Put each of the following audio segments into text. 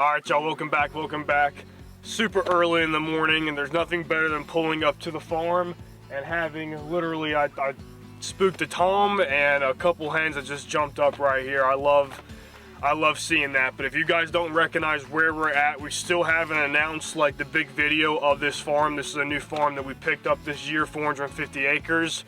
Alright y'all, welcome back. Super early in the morning, and there's nothing better than pulling up to the farm and having literally, I spooked a tom and a couple hens that just jumped up right here. I love seeing that. But if you guys don't recognize where we're at, we still haven't announced like the big video of this farm. This is a new farm that we picked up this year, 450 acres.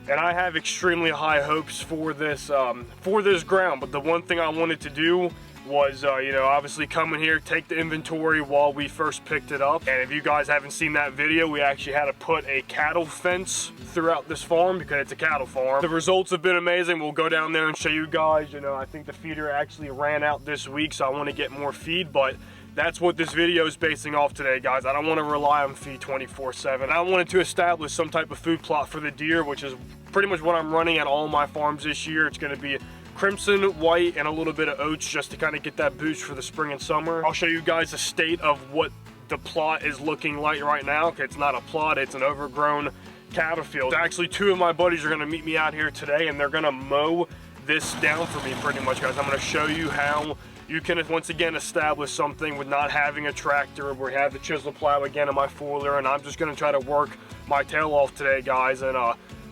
And I have extremely high hopes for this ground. But the one thing I wanted to do was, obviously come in here, take the inventory while we first picked it up. And if you guys haven't seen that video, we actually had to put a cattle fence throughout this farm because it's a cattle farm. The results have been amazing. We'll go down there and show you guys. I think the feeder actually ran out this week, so I want to get more feed, but that's what this video is basing off today, guys. I don't want to rely on feed 24/7. I wanted to establish some type of food plot for the deer, which is pretty much what I'm running at all my farms this year. It's going to be crimson, white, and a little bit of oats just to kind of get that boost for the spring and summer. I'll show you guys the state of what the plot is looking like right now. Okay, it's not a plot, it's an overgrown cattle field. Actually, two of my buddies are going to meet me out here today, and they're going to mow this down for me pretty much, guys. I'm going to show you how you can once again establish something with not having a tractor. We have the chisel plow again in my four-wheeler, and I'm just going to try to work my tail off today, guys, and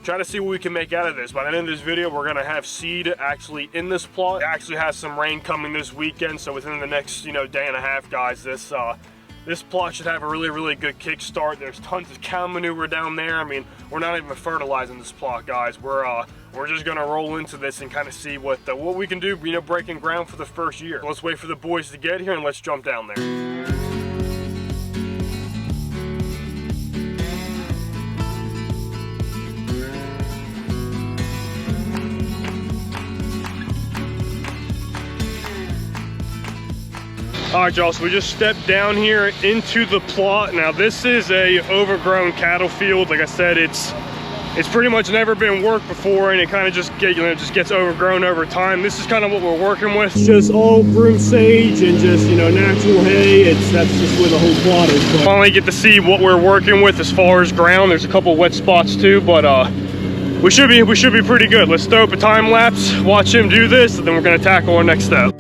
try to see what we can make out of this. By the end of this video, we're gonna have seed actually in this plot. It actually has some rain coming this weekend, so within the next day and a half, guys, this plot should have a really good kickstart. There's tons of cow manure down there. I mean, we're not even fertilizing this plot, guys. We're just gonna roll into this and kind of see what we can do, breaking ground for the first year. Let's wait for the boys to get here and let's jump down there. Alright y'all, so we just stepped down here into the plot. Now this is a overgrown cattle field. Like I said, it's pretty much never been worked before, and it kind of just gets overgrown over time. This is kind of what we're working with. It's just all broom sage and just natural hay. That's just where the whole plot is. But finally get to see what we're working with as far as ground. There's a couple wet spots too, but we should be pretty good. Let's throw up a time lapse, watch him do this, and then we're gonna tackle our next step.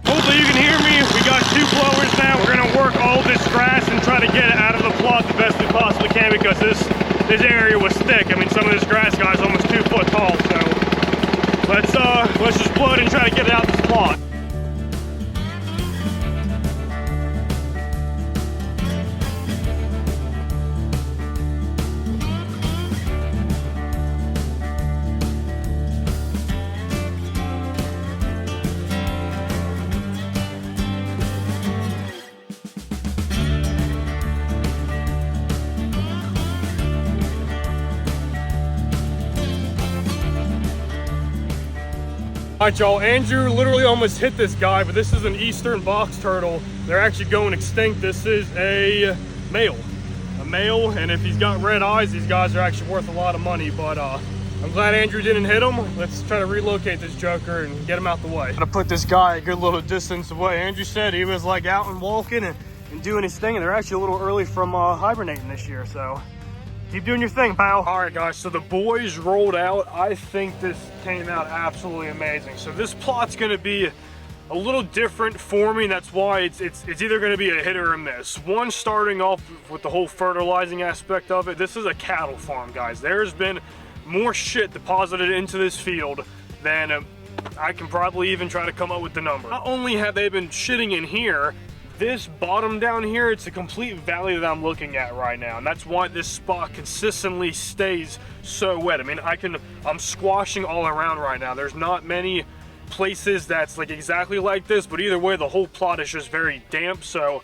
Hopefully you can hear me. We got two blowers now. We're gonna work all this grass and try to get it out of the plot the best we possibly can, because this area was thick. I mean, some of this grass, guys, almost 2 foot tall. So let's just blow it and try to get it out of this plot. Alright y'all, Andrew literally almost hit this guy, but this is an eastern box turtle. They're actually going extinct. This is a male, and if he's got red eyes, these guys are actually worth a lot of money. But I'm glad Andrew didn't hit him. Let's try to relocate this joker and get him out the way. I'm gonna put this guy a good little distance away. Andrew said he was like out and walking and doing his thing, and they're actually a little early from hibernating this year, so keep doing your thing, pal. All right, guys, so the boys rolled out. I think this came out absolutely amazing. So this plot's gonna be a little different for me. That's why it's either gonna be a hit or a miss. One, starting off with the whole fertilizing aspect of it. This is a cattle farm, guys. There's been more shit deposited into this field than I can probably even try to come up with the number. Not only have they been shitting in here, this bottom down here, it's a complete valley that I'm looking at right now, and that's why this spot consistently stays so wet. I mean, I'm squashing all around right now. There's not many places that's like exactly like this, but either way, the whole plot is just very damp. So,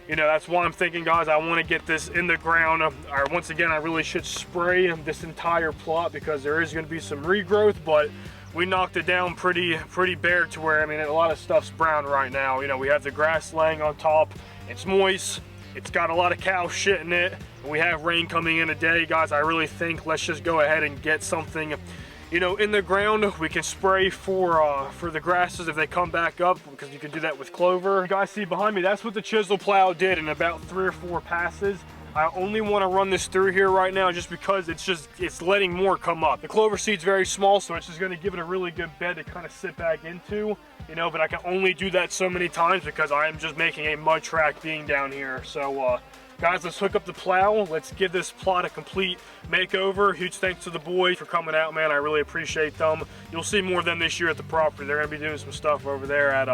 you know, that's why I'm thinking, guys, I want to get this in the ground. Once again, I really should spray this entire plot because there is going to be some regrowth, but we knocked it down pretty bare to where, I mean, a lot of stuff's brown right now. You know, we have the grass laying on top. It's moist. It's got a lot of cow shit in it. We have rain coming in today, guys. I really think let's just go ahead and get something, you know, in the ground. We can spray for the grasses if they come back up, because you can do that with clover. You guys see behind me, that's what the chisel plow did in about 3 or 4 passes. I only want to run this through here right now just because it's letting more come up. The clover seed's very small, so it's just going to give it a really good bed to kind of sit back into, you know, but I can only do that so many times because I am just making a mud track being down here. So, guys, let's hook up the plow. Let's give this plot a complete makeover. Huge thanks to the boys for coming out, man. I really appreciate them. You'll see more of them this year at the property. They're going to be doing some stuff over there at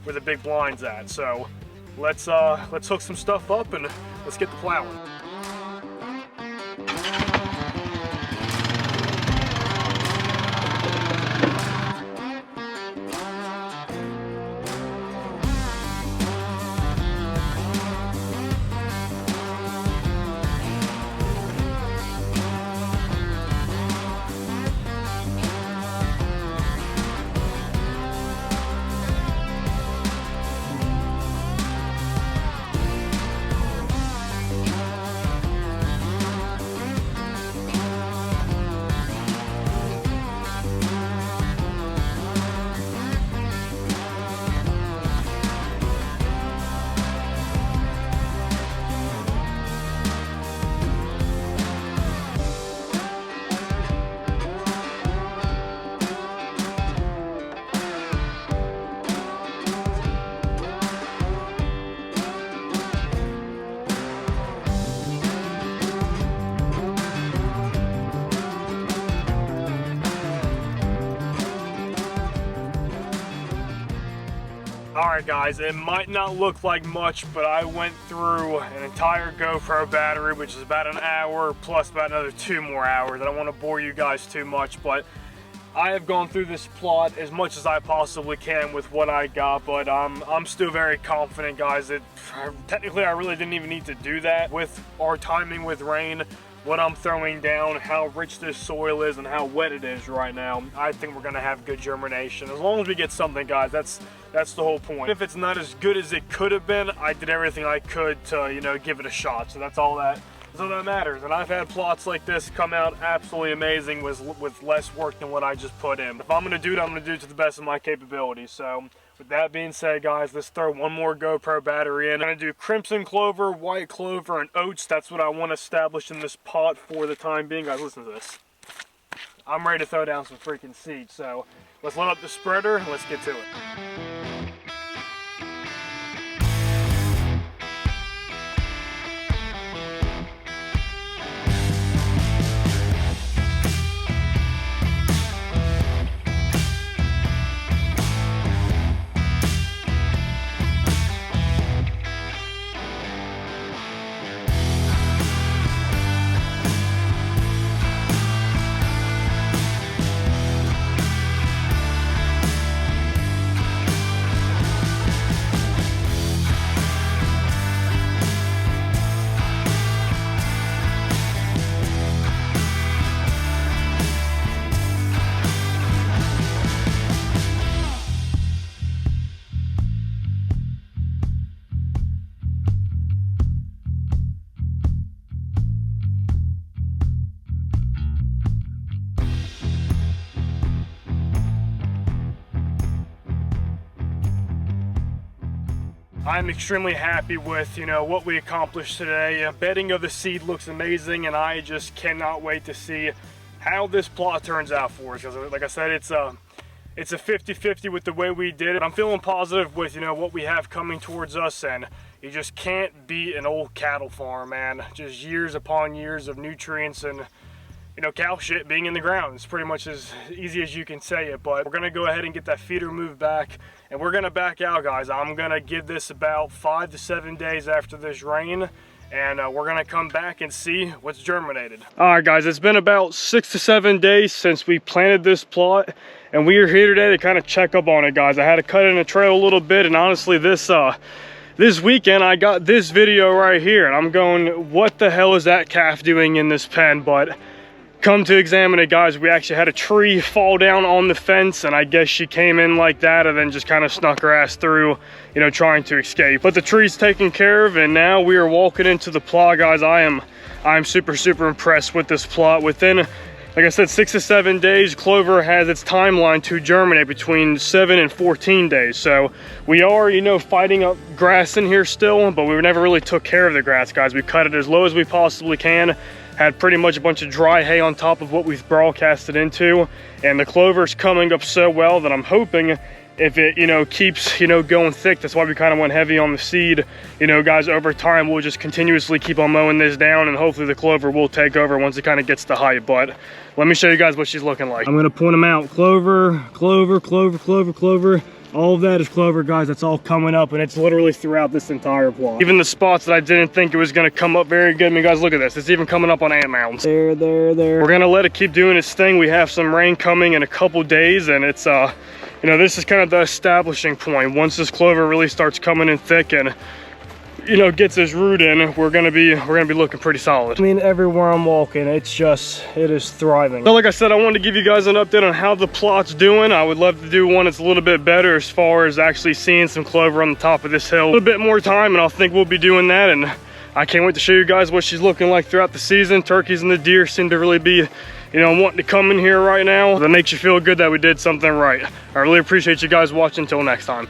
where the big blind's at. So let's hook some stuff up and let's get the plowing. Alright guys, it might not look like much, but I went through an entire GoPro battery, which is about an hour, plus about another 2 more hours. I don't want to bore you guys too much, but I have gone through this plot as much as I possibly can with what I got, but I'm still very confident, guys. Technically, I really didn't even need to do that with our timing with rain. What I'm throwing down, how rich this soil is, and how wet it is right now, I think we're gonna have good germination. As long as we get something, guys, that's the whole point. If it's not as good as it could have been, I did everything I could to, you know, give it a shot. So that's all that matters. And I've had plots like this come out absolutely amazing with less work than what I just put in. If I'm gonna do it, I'm gonna do it to the best of my capabilities. So with that being said, guys, let's throw one more GoPro battery in. I'm gonna do crimson clover, white clover, and oats. That's what I want established in this pot for the time being. Guys, listen to this. I'm ready to throw down some freaking seeds. So let's load up the spreader and let's get to it. I'm extremely happy with, you know, what we accomplished today. Bedding of the seed looks amazing, and I just cannot wait to see how this plot turns out for us. Because, like I said, it's a 50-50 with the way we did it. I'm feeling positive with, you know, what we have coming towards us, and you just can't beat an old cattle farm, man. Just years upon years of nutrients and, you know, cow shit being in the ground. It's pretty much as easy as you can say it. But we're gonna go ahead and get that feeder moved back, and we're gonna back out, guys. I'm gonna give this about 5 to 7 days after this rain, and we're gonna come back and see what's germinated. All right, guys, it's been about 6 to 7 days since we planted this plot, and we are here today to kind of check up on it, guys. I had to cut in the trail a little bit, and honestly, this weekend I got this video right here, and I'm going, what the hell is that calf doing in this pen? But come to examine it, guys, we actually had a tree fall down on the fence, and I guess she came in like that and then just kind of snuck her ass through, you know, trying to escape. But the tree's taken care of, and now we are walking into the plot, guys. I'm super impressed with this plot. Within, like I said, 6 to 7 days, clover has its timeline to germinate between 7 and 14 days. So we are, you know, fighting up grass in here still, but we never really took care of the grass, guys. We cut it as low as we possibly can. Had pretty much a bunch of dry hay on top of what we've broadcasted into, and the clover's coming up so well that I'm hoping if it, you know, keeps, you know, going thick, that's why we kind of went heavy on the seed. You know, guys, over time we'll just continuously keep on mowing this down, and hopefully the clover will take over once it kind of gets to height. But let me show you guys what she's looking like. I'm gonna point them out. Clover, clover, clover, clover, clover. All of that is clover, guys. That's all coming up, and it's literally throughout this entire plot. Even the spots that I didn't think it was gonna come up very good. I mean, guys, look at this. It's even coming up on ant mounds. There. We're gonna let it keep doing its thing. We have some rain coming in a couple days, and it's, you know, this is kind of the establishing point. Once this clover really starts coming in thick and, you know, gets his root in, we're gonna be looking pretty solid. I mean, everywhere I'm walking, it is thriving. So like I said, I wanted to give you guys an update on how the plot's doing. I would love to do one that's a little bit better as far as actually seeing some clover on the top of this hill. A little bit more time, and I think we'll be doing that, and I can't wait to show you guys what she's looking like throughout the season. Turkeys and the deer seem to really be, you know, wanting to come in here right now. That makes you feel good that we did something right. I really appreciate you guys watching. Until next time.